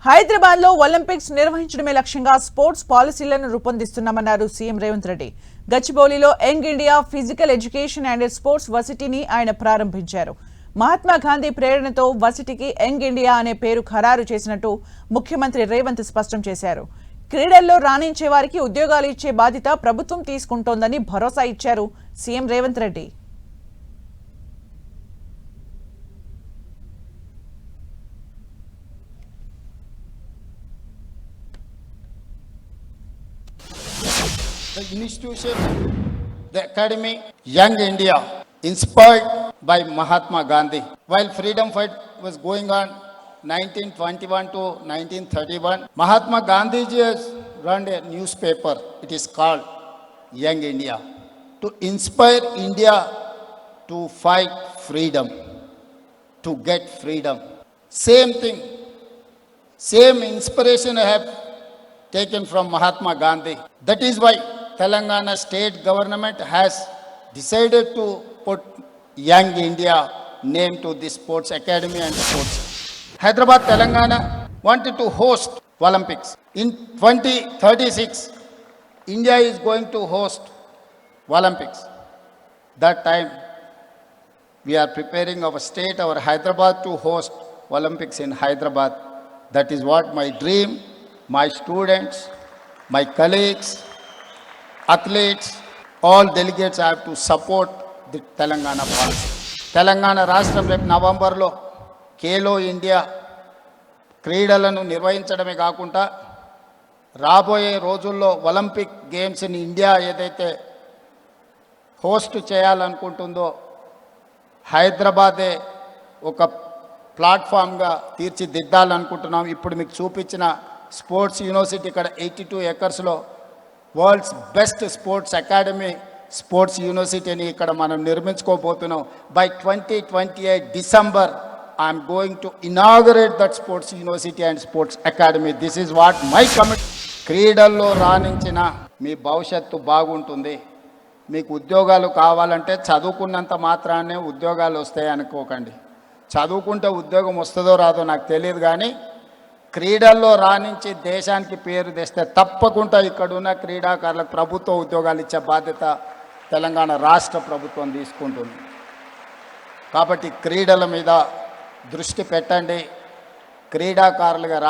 హైదరాబాద్ లో ఒలింపిక్స్ నిర్వహించడమే లక్ష్యంగా స్పోర్ట్స్ పాలసీలను రూపొందిస్తున్నామన్నారు సీఎం రేవంత్ రెడ్డి. గచ్చిబౌలిలో young India physical education and sports వర్సిటీని ఆయన ప్రారంభించారు. మహాత్మా గాంధీ ప్రేరణతో వర్సిటీకి యంగ్ ఇండియా అనే పేరు ఖరారు చేసినట్టు ముఖ్యమంత్రి రేవంత్ స్పష్టం చేశారు. క్రీడల్లో రాణించే వారికి ఉద్యోగాలు ఇచ్చే బాధ్యత ప్రభుత్వం తీసుకుంటోందని భరోసా ఇచ్చారు CM Revanth Reddy. The institution, the academy, Young India, inspired by Mahatma Gandhi. While freedom fight was going on 1921 to 1931, Mahatma Gandhi has run a newspaper. It is called Young India, to inspire India to fight freedom, to get freedom. Same thing, same inspiration I have taken from Mahatma Gandhi. That is why Telangana state government has decided to put Young India name to this sports academy and sports. Hyderabad, Telangana wanted to host Olympics. In 2036, India is going to host Olympics. That time, we are preparing our state, our Hyderabad, to host Olympics in Hyderabad. That is what my dream, my students, my colleagues, athletes, all delegates have to support the Telangana policy. Telangana రాష్ట్రం రేపు నవంబర్లో Khelo India క్రీడలను నిర్వహించడమే కాకుండా రాబోయే రోజుల్లో Olympic గేమ్స్ని India ఏదైతే host చేయాలనుకుంటుందో హైదరాబాదే ఒక ప్లాట్ఫామ్గా తీర్చిదిద్దాలనుకుంటున్నాం. ఇప్పుడు మీకు చూపించిన స్పోర్ట్స్ యూనివర్సిటీ ఇక్కడ 82 ఎకర్స్లో world's best sports academy sports యూనివర్సిటీని ఇక్కడ మనం నిర్మించుకోబోతున్నాం. By 2028 December I'm going to inaugurate that sports university and sports academy. This is what my commit. క్రీడల్లో రాణించిన మీ భవిష్యత్తు బాగుంటుంది. మీకు ఉద్యోగాలు కావాలంటే చదువుకున్నంత మాత్రాన్నే ఉద్యోగాలు వస్తాయి అనుకోకండి. చదువుకుంటే ఉద్యోగం వస్తుందో రాదో నాకు తెలియదు, కానీ క్రీడల్లో రాణించి దేశానికి పేరు తెస్తే తప్పకుండా ఇక్కడున్న క్రీడాకారులకు ప్రభుత్వ ఉద్యోగాలు ఇచ్చే బాధ్యత తెలంగాణ రాష్ట్ర ప్రభుత్వం తీసుకుంటుంది. కాబట్టి క్రీడల మీద దృష్టి పెట్టండి. క్రీడాకారులుగా